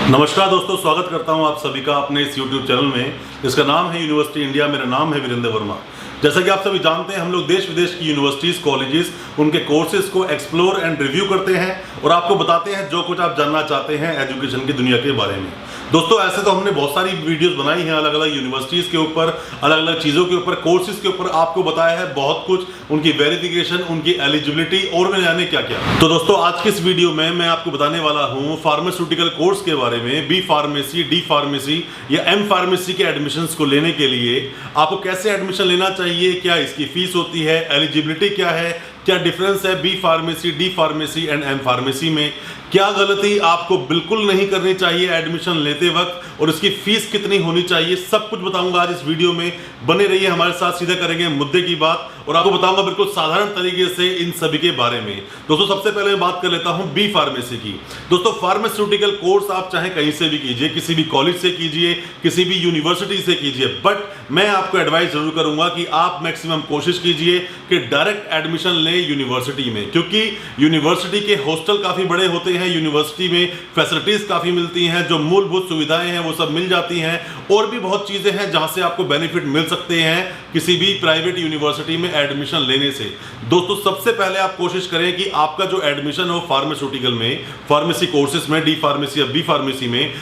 नमस्कार दोस्तों, स्वागत करता हूं आप सभी का अपने इस YouTube चैनल में जिसका नाम है यूनिवर्सिटी इंडिया। मेरा नाम है वीरेंद्र वर्मा। जैसा कि आप सभी जानते हैं, हम लोग देश विदेश की यूनिवर्सिटीज़, कॉलेजेस, उनके कोर्सेज को एक्सप्लोर एंड रिव्यू करते हैं और आपको बताते हैं जो कुछ आप जानना चाहते हैं एजुकेशन की दुनिया के बारे में। दोस्तों, ऐसे तो हमने बहुत सारी वीडियोस बनाई हैं अलग अलग यूनिवर्सिटीज़ के ऊपर, अलग अलग चीज़ों के ऊपर, कोर्सेज के ऊपर आपको बताया है बहुत कुछ, उनकी वेरिफिकेशन, उनकी एलिजिबिलिटी और न जाने क्या क्या। तो दोस्तों, आज की इस वीडियो में मैं आपको बताने वाला हूँ फार्मास्यूटिकल कोर्स के बारे में। बी फार्मेसी, डी फार्मेसी या एम फार्मेसी के एडमिशन्स को लेने के लिए आपको कैसे एडमिशन लेना चाहिए, क्या इसकी फीस होती है, एलिजिबिलिटी क्या है, क्या डिफरेंस है B pharmacy, D pharmacy and M pharmacy में, क्या गलती आपको बिल्कुल नहीं करनी चाहिए एडमिशन लेते वक्त और इसकी फीस कितनी होनी चाहिए, सब कुछ बताऊंगा आज इस वीडियो में। बने रहिए हमारे साथ, सीधा करेंगे मुद्दे की बात और आपको बताऊंगा बिल्कुल साधारण तरीके से इन सभी के बारे में। दोस्तों, सबसे पहले मैं बात कर लेता हूं बी फार्मेसी की। दोस्तों, फार्मास्यूटिकल कोर्स आप चाहे कहीं से भी कीजिए, किसी भी कॉलेज से कीजिए, किसी भी यूनिवर्सिटी से कीजिए, बट मैं आपको एडवाइस जरूर करूंगा कि आप मैक्सिमम कोशिश कीजिए कि डायरेक्ट एडमिशन लें यूनिवर्सिटी में, क्योंकि यूनिवर्सिटी के हॉस्टल काफी बड़े होते हैं, यूनिवर्सिटी में फैसिलिटीज काफी मिलती हैं, जो मूलभूत सुविधाएं हैं वो सब मिल जाती हैं और भी बहुत चीजें हैं जहां से आपको बेनिफिट मिल सकते हैं किसी भी प्राइवेट यूनिवर्सिटी में एडमिशन लेने से। दोस्तों, सबसे पहले आप कोशिश करें कि आपका जो एडमिशन हो फार्मास्यूटिकल में, फार्मेसी कोर्सेज में, डी फार्मेसी या बी फार्मेसी में,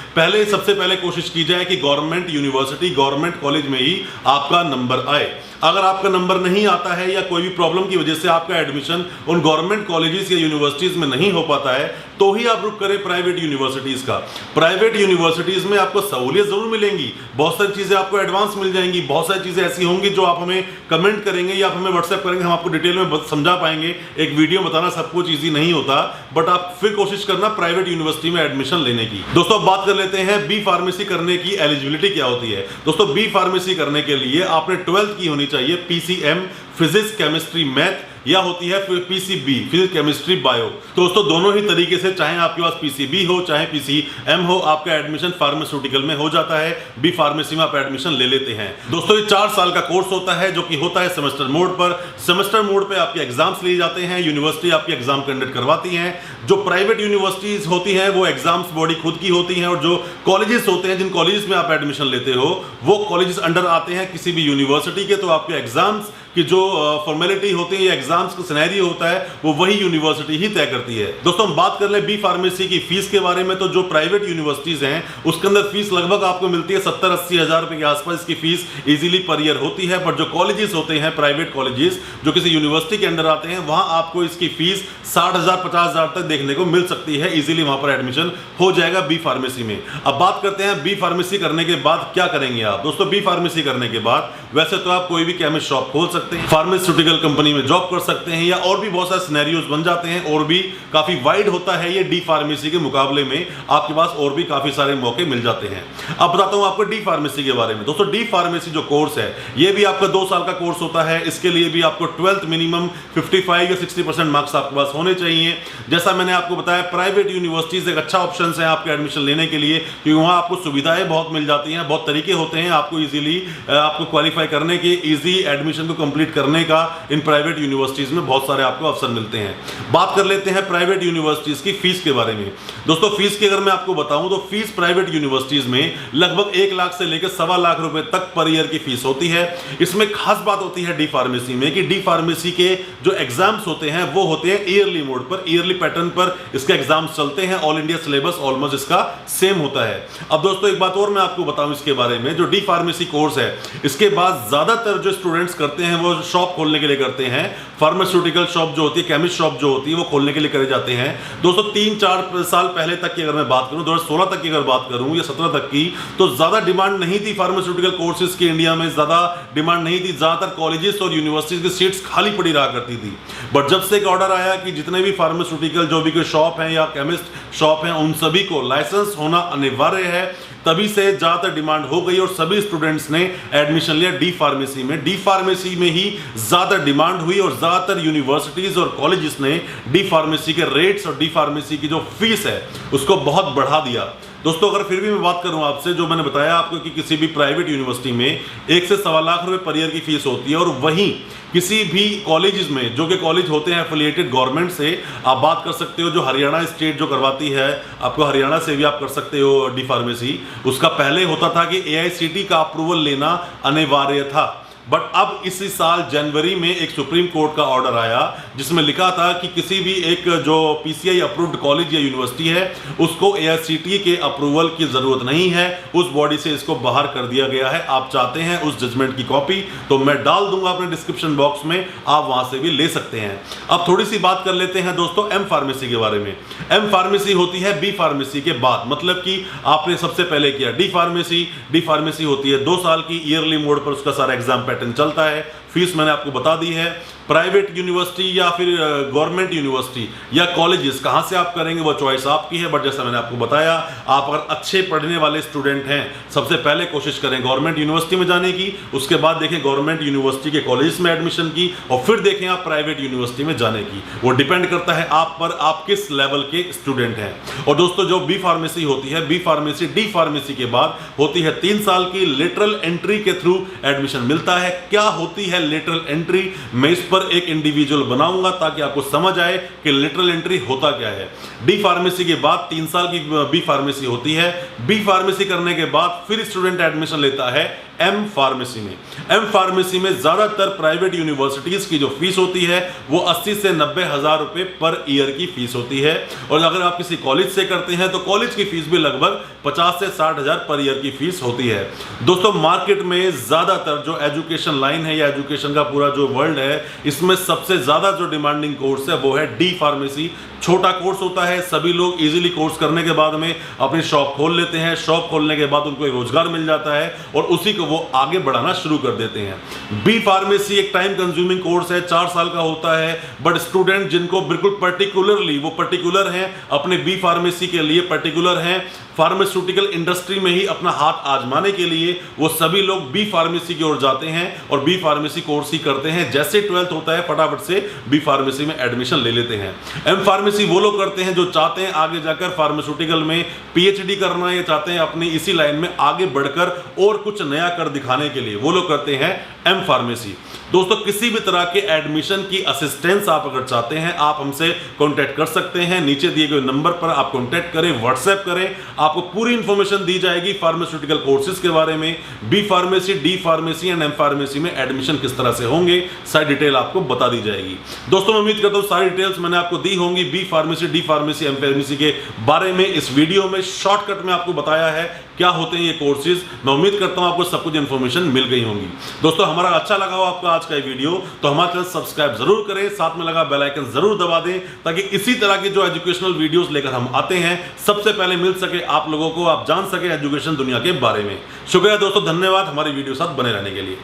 सबसे पहले कोशिश की जाए कि गवर्नमेंट यूनिवर्सिटी, गवर्नमेंट कॉलेज में ही आपका नंबर आए। अगर आपका नंबर नहीं आता है या कोई भी प्रॉब्लम की वजह से आपका एडमिशन उन गवर्नमेंट कॉलेजेस या यूनिवर्सिटीज में नहीं हो पाता है, तो ही आप रुक करें प्राइवेट यूनिवर्सिटीज का। प्राइवेट यूनिवर्सिटीज में आपको सहूलियत जरूर मिलेंगी, बहुत सारी चीजें आपको एडवांस मिल जाएंगी, बहुत सारी चीजें ऐसी होंगी जो आप हमें कमेंट करेंगे या आप हमें व्हाट्सएप करेंगे, हम आपको डिटेल में समझा पाएंगे। एक वीडियो बताना सब कुछ ईजी नहीं होता, बट आप फिर कोशिश करना प्राइवेट यूनिवर्सिटी में एडमिशन लेने की। दोस्तों, अब बात कर लेते हैं बी फार्मेसी करने की एलिजिबिलिटी क्या होती है। दोस्तों, बी फार्मेसी करने के लिए आपने 12th की होनी चाहिए, पीसीएम फिजिक्स, केमिस्ट्री, मैथ, या होती है फिर पीसीबी फिजिक्स, केमिस्ट्री, बायो। दोस्तों, दोनों ही तरीके से, चाहे आपके पास पीसीबी हो चाहे पीसीएम हो, आपका एडमिशन फार्मास्यूटिकल में हो जाता है। बी फार्मेसी में आप एडमिशन ले लेते हैं। दोस्तों, ये 4 साल का कोर्स होता है जो कि होता है सेमेस्टर मोड पर। सेमेस्टर मोड पे आपके एग्जाम्स लिए जाते हैं, यूनिवर्सिटी आपके एग्जाम कंडक्ट करवाती है। जो प्राइवेट यूनिवर्सिटीज होती हैं वो एग्जाम्स बॉडी खुद की होती हैं और जो कॉलेजेस होते हैं, जिन कॉलेजेस में आप एडमिशन लेते हो, वो कॉलेजेस अंडर आते हैं किसी भी यूनिवर्सिटी के। तो आपके एग्जाम्स कि जो फॉर्मेलिटी होती है या एग्जाम्स का सिनेरियो होता है वो वही यूनिवर्सिटी ही तय करती है। दोस्तों, हम बात कर लें बी फार्मेसी की फीस के बारे में, तो जो प्राइवेट यूनिवर्सिटीज हैं उसके अंदर फीस लगभग आपको मिलती है 70-80 हज़ार रुपए के आसपास इसकी फीस इजीली पर ईयर होती है। पर जो कॉलेजेस होते हैं, प्राइवेट कॉलेजेस जो किसी यूनिवर्सिटी के अंडर आते हैं, वहां आपको इसकी फीस 60,000 50,000 तक देखने को मिल सकती है। इजीली वहां पर एडमिशन हो जाएगा बी फार्मेसी में। अब बात करते हैं बी फार्मेसी करने के बाद क्या करेंगे आप। दोस्तों, बी फार्मेसी करने के बाद वैसे तो आप कोई भी केमिस्ट शॉप खोल सकते हैं, फार्मास्यूटिकल कंपनी में जॉब कर सकते हैं, या और भी बहुत सारे सिनेरियोज बन जाते हैं और भी काफी वाइड होता है ये डी फार्मेसी के मुकाबले में, आपके पास और भी काफी सारे मौके मिल जाते हैं। अब बताता हूं आपको डी फार्मेसी के बारे में। दोस्तों, डी फार्मेसी जो कोर्स है ये भी आपका 2 साल का कोर्स होता है। इसके लिए भी आपको 12th मिनिमम 55 या 60% मार्क्स आपके पास होने चाहिए। जैसा मैंने आपको बताया, प्राइवेट यूनिवर्सिटीज एक अच्छा ऑप्शन है आपके एडमिशन लेने के लिए, क्योंकि वहां आपको सुविधाएं बहुत मिल जाती हैं, बहुत तरीके होते हैं आपको इजीली आपको क्वालिफाई करने के, इजी एडमिशन को कंप्लीट करने का इन प्राइवेट यूनिवर्सिटीज में बहुत सारे आपको अवसर मिलते हैं। बात कर लेते हैं प्राइवेट यूनिवर्सिटीज की फीस के बारे में। दोस्तों, फीस की अगर मैं आपको बताऊं तो फीस प्राइवेट यूनिवर्सिटीज में लगभग 1 लाख से लेकर 1.25 लाख रुपए तक पर ईयर की फीस होती है। इसमें खास बात होती है डी फार्मेसी में कि डी फार्मेसी के जो एग्जाम्स होते हैं वो होते हैं ईयरली मोड पर, ईयरली पैटर्न पर इसके एग्जाम्स चलते हैं। ऑल इंडिया सिलेबस ऑलमोस्ट इसका सेम होता है। अब दोस्तों, एक बात और मैं आपको बताऊं इसके बारे में, जो डी फार्मेसी कोर्स है इसके बाद ज्यादातर जो स्टूडेंट्स करते हैं वो शॉप खोलने के लिए करते हैं। फार्मास्यूटिकल शॉप जो होती है, केमिस्ट शॉप जो होती है, वो खोलने के लिए करे जाते हैं। दोस्तों, 3-4 साल पहले तक की अगर मैं बात करूं, 2016 तक की अगर बात करूं या 17 तक की, तो ज्यादा डिमांड नहीं थी फार्मास्यूटिकल कोर्सेज की। इंडिया में ज्यादा डिमांड नहीं थी, ज्यादातर कॉलेजेस और यूनिवर्सिटीज की सीट्स खाली पड़ी रहा करती थी। बट जब से एक ऑर्डर आया कि जितने भी फार्मास्यूटिकल जो भी कोई शॉप है या केमिस्ट शॉप है, उन सभी को लाइसेंस होना अनिवार्य है, तभी से ज्यादातर डिमांड हो गई और सभी स्टूडेंट्स ने एडमिशन लिया डी फार्मेसी में। डी फार्मेसी में ही ज्यादा डिमांड हुई और ज्यादातर यूनिवर्सिटीज और कॉलेजेस ने डी फार्मेसी के रेट्स और डी फार्मेसी की जो फीस है उसको बहुत बढ़ा दिया। दोस्तों अगर फिर भी मैं बात करूं आपसे, जो मैंने बताया आपको कि किसी भी प्राइवेट यूनिवर्सिटी में 1 से सवा लाख रुपए पर ईयर की फीस होती है, और वहीं किसी भी कॉलेजेस में जो कि कॉलेज होते हैं एफिलिएटेड गवर्नमेंट से, आप बात कर सकते हो जो हरियाणा स्टेट जो करवाती है आपको, हरियाणा से भी आप कर सकते हो डी फार्मेसी। उसका पहले होता था कि AICTE का अप्रूवल लेना अनिवार्य था, बट अब इसी साल जनवरी में एक सुप्रीम कोर्ट का ऑर्डर आया जिसमें लिखा था कि किसी भी एक जो PCI अप्रूव्ड कॉलेज या यूनिवर्सिटी है उसको AICTE के अप्रूवल की जरूरत नहीं है, उस बॉडी से इसको बाहर कर दिया गया है। आप चाहते हैं उस जजमेंट की कॉपी तो मैं डाल दूंगा अपने डिस्क्रिप्शन बॉक्स में, आप वहां से भी ले सकते हैं। अब थोड़ी सी बात कर लेते हैं दोस्तों M फार्मेसी के बारे में। M फार्मेसी होती है B फार्मेसी के बाद, मतलब कि आपने सबसे पहले किया D फार्मेसी होती है 2 साल की, ईयरली मोड पर उसका सारा एग्जाम पैटर्न चलता है। फीस मैंने आपको बता दी है। प्राइवेट यूनिवर्सिटी या फिर गवर्नमेंट यूनिवर्सिटी या कॉलेजेस कहां से आप करेंगे वो चॉइस आपकी है, बट जैसा मैंने आपको बताया, आप अगर अच्छे पढ़ने वाले स्टूडेंट हैं सबसे पहले कोशिश करें गवर्नमेंट यूनिवर्सिटी में जाने की, उसके बाद देखें गवर्नमेंट यूनिवर्सिटी के कॉलेजेस में एडमिशन की, और फिर देखें आप प्राइवेट यूनिवर्सिटी में जाने की। वो डिपेंड करता है आप पर, आप किस लेवल के स्टूडेंट हैं। और दोस्तों जो B फार्मेसी होती है, B फार्मेसी D फार्मेसी के बाद होती है 3 साल की, लेटरल एंट्री के थ्रू एडमिशन मिलता है। क्या होती है लेटरल एंट्री, मैं इस पर एक इंडिविजुअल बनाऊंगा ताकि आपको समझ आए कि लेटरल एंट्री होता क्या है। डी फार्मेसी के बाद 3 साल की बी फार्मेसी होती है। बी फार्मेसी करने के बाद फिर स्टूडेंट एडमिशन लेता है M फार्मेसी में। M फार्मेसी में ज्यादातर प्राइवेट यूनिवर्सिटीज की जो फीस होती है वो 80 से 90 हजार रुपए पर ईयर की फीस होती है, और अगर आप किसी कॉलेज से करते हैं तो कॉलेज की फीस भी लगभग 50 से 60 हजार पर ईयर की फीस होती है। दोस्तों मार्केट में ज्यादातर जो एजुकेशन लाइन है या एजुकेशन का पूरा जो वर्ल्ड है, इसमें सबसे ज्यादा जो डिमांडिंग कोर्स है वो है डी फार्मेसी। छोटा कोर्स होता है, सभी लोग इजीली कोर्स करने के बाद में अपनी शॉप खोल लेते हैं, शॉप खोलने के बाद उनको रोजगार मिल जाता है और उसी को वो आगे बढ़ाना शुरू कर देते हैं। बी फार्मेसी एक टाइम कंज्यूमिंग कोर्स है, 4 साल का होता है, बट स्टूडेंट जिनको बिल्कुल पर्टिकुलरली वो पर्टिकुलर हैं अपने बी फार्मेसी के लिए, पर्टिकुलर हैं फार्मास्यूटिकल इंडस्ट्री में ही अपना हाथ आजमाने के लिए, वो सभी लोग बी फार्मेसी की ओर जाते हैं और बी फार्मेसी कोर्स ही करते हैं। जैसे 12th होता है फटाफट से बी फार्मेसी में एडमिशन ले लेते हैं। एम फार्मेसी वो लोग करते हैं जो चाहते हैं आगे जाकर फार्मास्यूटिकल में PhD करना, या चाहते हैं अपनी इसी लाइन में आगे बढ़कर और कुछ नया कर दिखाने के लिए, वो लोग करते हैं एम फार्मेसी। दोस्तों किसी भी तरह के एडमिशन की असिस्टेंस आप अगर चाहते हैं, आप हमसे कांटेक्ट कर सकते हैं। नीचे दिए गए नंबर पर आप कांटेक्ट करें, व्हाट्सएप करें, आपको पूरी इंफॉर्मेशन दी जाएगी फार्मास्यूटिकल कोर्सेज के बारे में। B pharmacy, D pharmacy and M pharmacy में एडमिशन किस तरह से होंगे, सारी डिटेल आपको बता दी जाएगी। दोस्तों मैं उम्मीद करता हूं सारी डिटेल्स मैंने आपको दी होंगी B pharmacy, D pharmacy, M pharmacy के बारे में। इस वीडियो में शॉर्टकट में आपको बताया है क्या होते हैं ये कोर्सेज। मैं उम्मीद करता हूं आपको सब कुछ इंफॉर्मेशन मिल गई होंगी। दोस्तों हमारा अच्छा लगा हो आपका आज का ये वीडियो तो हमारा चैनल सब्सक्राइब जरूर करें, साथ में लगा बेल आइकन जरूर दबा दें ताकि इसी तरह के जो एजुकेशनल वीडियोस लेकर हम आते हैं सबसे पहले मिल सके आप लोगों को, आप जान सके एजुकेशन दुनिया के बारे में। शुक्रिया दोस्तों, धन्यवाद हमारी वीडियो साथ बने रहने के लिए।